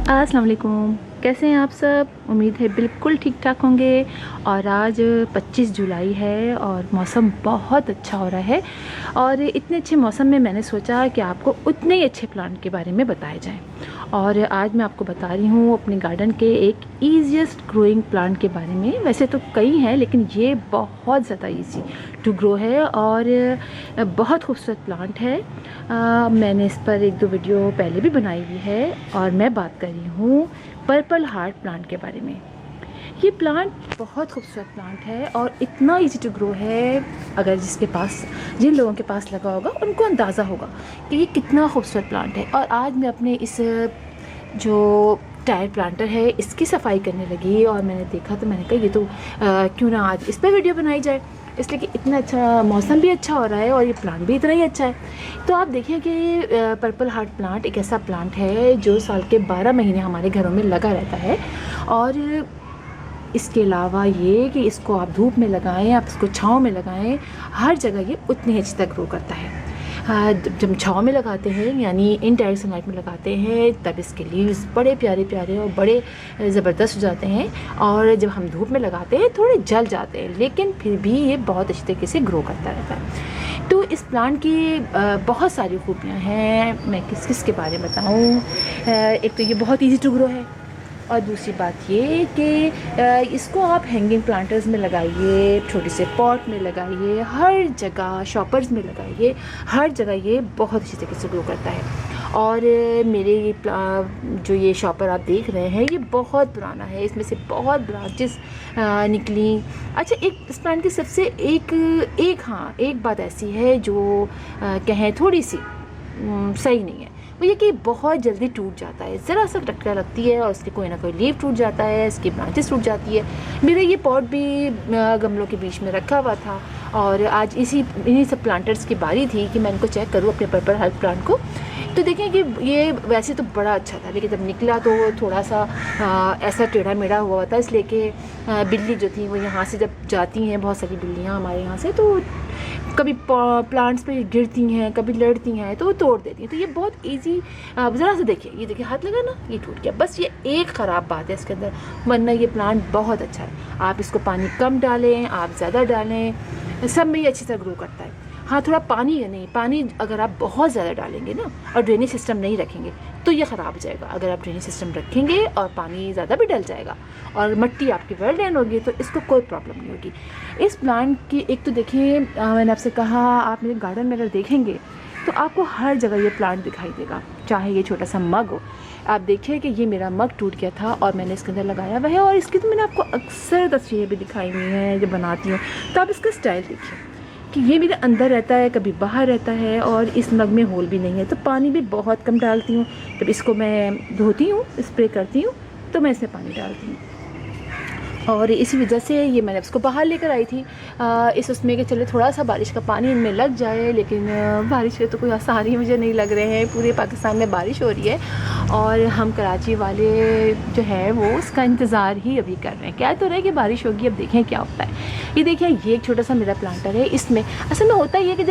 अस्सलाम वालेकुम, कैसे हैं आप सब। उम्मीद है बिल्कुल ठीक ठाक होंगे। और आज 25 जुलाई है और मौसम बहुत अच्छा हो रहा है। और इतने अच्छे मौसम में मैंने सोचा कि आपको उतने ही अच्छे प्लांट के बारे में बताया जाए। और आज मैं आपको बता रही हूँ अपने गार्डन के एक ईजीएस्ट ग्रोइंग प्लांट के बारे में। वैसे तो कई हैं लेकिन ये बहुत ज़्यादा ईजी टू ग्रो है और बहुत खूबसूरत प्लांट है। मैंने इस पर एक दो वीडियो पहले भी बनाई हुई है और मैं बात कर रही हूँ पर्पल हार्ट प्लांट के बारे में। ये प्लांट बहुत खूबसूरत प्लांट है और इतना इजी टू ग्रो है। अगर जिन लोगों के पास लगा होगा उनको अंदाज़ा होगा कि ये कितना खूबसूरत प्लांट है। और आज मैं अपने इस जो टायर प्लांटर है इसकी सफाई करने लगी और मैंने देखा तो मैंने कहा ये तो क्यों ना आज इस पर वीडियो बनाई जाए, इसलिए कि इतना अच्छा मौसम भी अच्छा हो रहा है और ये प्लांट भी इतना ही अच्छा है। तो आप देखिए कि पर्पल हार्ट प्लांट एक ऐसा प्लांट है जो साल के 12 महीने हमारे घरों में लगा रहता है। और इसके अलावा ये कि इसको आप धूप में लगाएं, आप इसको छाँव में लगाएं, हर जगह ये उतनी ही अच्छी तरह ग्रो करता है। जब छाँव में लगाते हैं यानी इनडायरेक्ट सनलाइट में लगाते हैं तब इसके लीव्स बड़े प्यारे प्यारे और बड़े ज़बरदस्त हो जाते हैं। और जब हम धूप में लगाते हैं थोड़े जल जाते हैं लेकिन फिर भी ये बहुत अच्छी तरीके से ग्रो करता रहता है। तो इस प्लांट की बहुत सारी खूबियाँ हैं। मैं किस किस के बारे में बताऊँ। एक तो ये बहुत ईजी टू ग्रो है और दूसरी बात ये कि इसको आप हैंगिंग प्लांटर्स में लगाइए, छोटे से पॉट में लगाइए, हर जगह शॉपर्स में लगाइए, हर जगह ये बहुत अच्छी तरीके से ग्रो करता है। और मेरे जो ये शॉपर आप देख रहे हैं ये बहुत पुराना है, इसमें से बहुत ब्रांचेस निकली। अच्छा, इस प्लांट की सबसे एक बात ऐसी है जो कहें थोड़ी सी सही नहीं है, वो ये कि बहुत जल्दी टूट जाता है। ज़रा सा टक्कर लगती है और उसके कोई ना कोई लीफ टूट जाता है, इसकी ब्रांचेस टूट जाती है। मेरा ये पॉट भी गमलों के बीच में रखा हुआ था और आज इन्हीं सब प्लांटर्स की बारी थी कि मैं इनको चेक करूँ अपने पर्पल हार्ट प्लांट को। तो देखें कि ये वैसे तो बड़ा अच्छा था लेकिन जब निकला तो थोड़ा सा ऐसा टेढ़ा मेढ़ा हुआ था, इसलिए कि बिल्ली जो थी वो यहाँ से जब जाती हैं, बहुत सारी बिल्लियाँ हमारे यहाँ से, तो कभी प्लांट्स पे गिरती हैं, कभी लड़ती हैं तो वो तोड़ देती हैं। तो ये बहुत इजी, ज़रा सा देखिए, ये देखिए हाथ लगा ना, ये टूट गया। बस ये एक ख़राब बात है इसके अंदर, वरना ये प्लांट बहुत अच्छा है। आप इसको पानी कम डालें, आप ज़्यादा डालें, सब में ये अच्छी तरह ग्रो करता है। हाँ, थोड़ा पानी अगर आप बहुत ज़्यादा डालेंगे ना और ड्रेनेज सिस्टम नहीं रखेंगे तो ये ख़राब हो जाएगा। अगर आप ड्रेनेज सिस्टम रखेंगे और पानी ज़्यादा भी डल जाएगा और मिट्टी आपकी वेल ड्रेन होगी तो इसको कोई प्रॉब्लम नहीं होगी। इस प्लांट की एक तो देखिए, मैंने आपसे कहा आप मेरे गार्डन में अगर देखेंगे तो आपको हर जगह ये प्लांट दिखाई देगा, चाहे ये छोटा सा मग हो। आप देखिए कि ये मेरा मग टूट गया था और मैंने इसके अंदर लगाया हुआ है और इसकी तो मैंने आपको अक्सर तस्वीरें भी दिखाई हुई हैं जब बनाती हूँ। तो आप इसका स्टाइल देखिए कि ये मेरे अंदर रहता है, कभी बाहर रहता है और इस मग में होल भी नहीं है। तो पानी भी बहुत कम डालती हूँ। जब इसको मैं धोती हूँ, स्प्रे करती हूँ तो मैं इसमें पानी डालती हूँ और इसी वजह से ये मैंने उसको बाहर लेकर आई थी उसमें कि चले थोड़ा सा बारिश का पानी इनमें लग जाए। लेकिन बारिश के तो कोई आसानी मुझे नहीं लग रहे हैं। पूरे पाकिस्तान में बारिश हो रही है और हम कराची वाले जो है वो उसका इंतज़ार ही अभी कर रहे हैं। क्या तो रहे कि बारिश होगी, अब देखें क्या होता है। ये देखिए, ये एक छोटा सा मेरा प्लांटर है। इसमें असल में होता ही है कि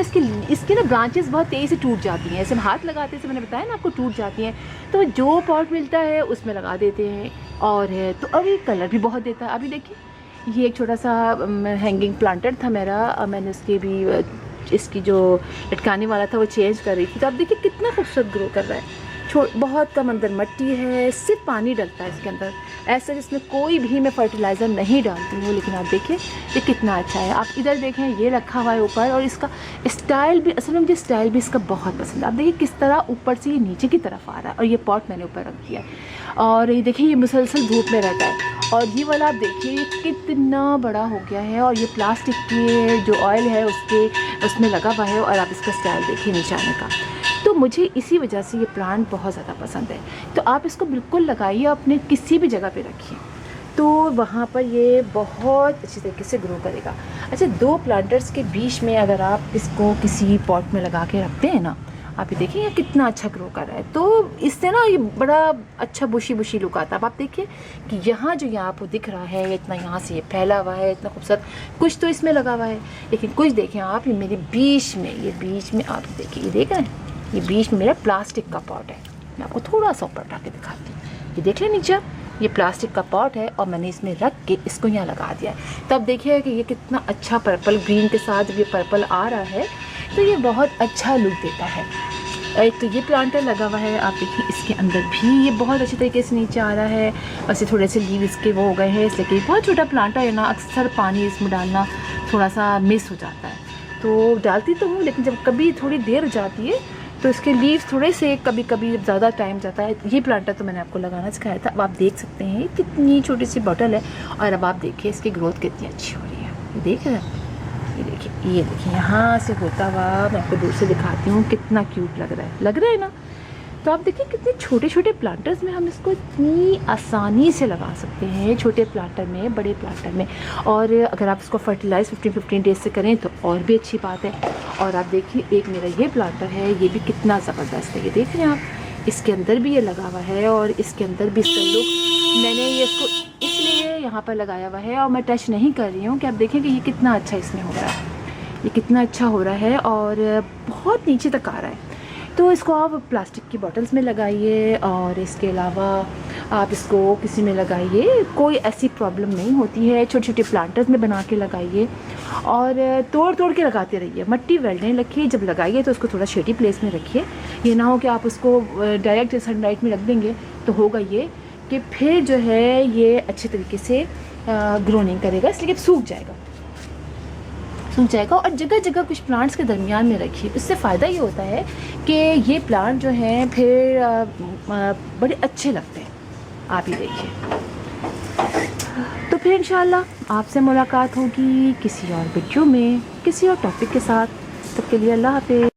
इसकी ना ब्रांचेस बहुत तेज़ी से टूट जाती हैं। ऐसे हाथ लगाते से मैंने बताया ना आपको, टूट जाती हैं। तो जो पॉट मिलता है उसमें लगा देते हैं और तो अभी कलर भी बहुत देता है। अभी देखिए, ये एक छोटा सा हैंगिंग प्लांटर था मेरा, मैंने इसकी जो लटकाने वाला था वो चेंज कर रही थी। तो आप देखिए कितना खूबसूरत ग्रो कर रहा है। बहुत कम अंदर मिट्टी है, सिर्फ पानी डलता है इसके अंदर। ऐसा जिसमें कोई भी मैं फर्टिलाइज़र नहीं डालती हूँ, लेकिन आप देखिए ये कितना अच्छा है। आप इधर देखें, ये रखा हुआ है ऊपर और इसका स्टाइल भी, असल में मुझे स्टाइल भी इसका बहुत पसंद है। आप देखिए किस तरह ऊपर से ये नीचे की तरफ आ रहा है और ये पॉट मैंने ऊपर रख दिया है और ये देखिए ये मुसलसल धूप में रहता है। और ये वाला आप देखिए ये कितना बड़ा हो गया है और ये प्लास्टिक के जो ऑयल है उसमें लगा हुआ है। और आप इसका स्टाइल देखिए नीचे आने का। तो मुझे इसी वजह से ये प्लांट बहुत ज़्यादा पसंद है। तो आप इसको बिल्कुल लगाइए, अपने किसी भी जगह पे रखिए तो वहाँ पर ये बहुत अच्छी तरीके से ग्रो करेगा। अच्छा, दो प्लांटर्स के बीच में अगर आप इसको किसी पॉट में लगा के रखते हैं ना, आप ये देखिए कितना अच्छा ग्रो कर रहा है। तो इससे ना ये बड़ा अच्छा बुशी लुक आता है। अब आप देखिए कि यहाँ जो यहाँ आपको दिख रहा है इतना, यहाँ से ये फैला हुआ है, इतना खूबसूरत कुछ तो इसमें लगा हुआ है। लेकिन कुछ देखें आप, ये मेरे बीच में आप देखिए, ये देख रहे हैं, ये बीच में मेरा प्लास्टिक का पॉट है। मैं आपको थोड़ा सा ऊपर उठा के दिखाती हूँ। ये देख लें नीचे, ये प्लास्टिक का पॉट है और मैंने इसमें रख के इसको यहाँ लगा दिया है। तब देखिए कि ये कितना अच्छा पर्पल ग्रीन के साथ जब ये पर्पल आ रहा है तो ये बहुत अच्छा लुक देता है। एक तो ये प्लांटर लगा हुआ है, आप देखिए इसके अंदर भी ये बहुत अच्छे तरीके से नीचे आ रहा है। वैसे थोड़े से लीव इसके वो हो गए हैं, इसलिए कि बहुत छोटा प्लांटर है ना, अक्सर पानी इसमें डालना थोड़ा सा मिस हो जाता है। तो डालती तो हूँ, लेकिन जब कभी थोड़ी देर हो जाती है तो इसके लीव्स थोड़े से कभी कभी जब ज़्यादा टाइम जाता है। ये प्लांटर तो मैंने आपको लगाना सिखाया था। अब आप देख सकते हैं कितनी छोटी सी बॉटल है और अब आप देखिए इसकी ग्रोथ कितनी अच्छी हो रही है। देख रहे हैं, ये देखिए यहाँ से होता हुआ, मैं आपको दूर से दिखाती हूँ कितना क्यूट लग रहा है ना। तो आप देखिए कितने छोटे छोटे प्लांटर्स में हम इसको इतनी आसानी से लगा सकते हैं, छोटे प्लांटर में, बड़े प्लांटर में। और अगर आप इसको फर्टिलाइज़ 15-15 डेज से करें तो और भी अच्छी बात है। और आप देखिए एक मेरा ये प्लांटर है, ये भी कितना ज़बरदस्त है। ये देख रहे हैं आप, इसके अंदर भी ये लगा हुआ है और इसके अंदर भी इसका लुक, मैंने ये इसको इसलिए यहाँ पर लगाया हुआ है और मैं टच नहीं कर रही हूँ कि आप देखें कि ये कितना अच्छा इसमें हो रहा है, ये कितना अच्छा हो रहा है और बहुत नीचे तक आ रहा है। तो इसको आप प्लास्टिक की बॉटल्स में लगाइए और इसके अलावा आप इसको किसी में लगाइए, कोई ऐसी प्रॉब्लम नहीं होती है। छोटे छोटे प्लांटर्स में बना के लगाइए और तोड़ तोड़ के लगाते रहिए, मट्टी वेल्डें रखिए। जब लगाइए तो उसको थोड़ा शेडी प्लेस में रखिए, ये ना हो कि आप उसको डायरेक्ट सनलाइट में रख देंगे तो होगा ये कि फिर जो है ये अच्छे तरीके से ग्रो नहीं करेगा, इसलिए सूख जाएगा और जगह जगह कुछ प्लांट्स के दरमियान में रखिए। इससे फ़ायदा ये होता है कि ये प्लांट जो हैं फिर बड़े अच्छे लगते हैं। आप ही देखिए। तो फिर इंशाल्लाह आपसे मुलाकात होगी किसी और वीडियो में, किसी और टॉपिक के साथ। तब के लिए अल्लाह हाफ़िज़।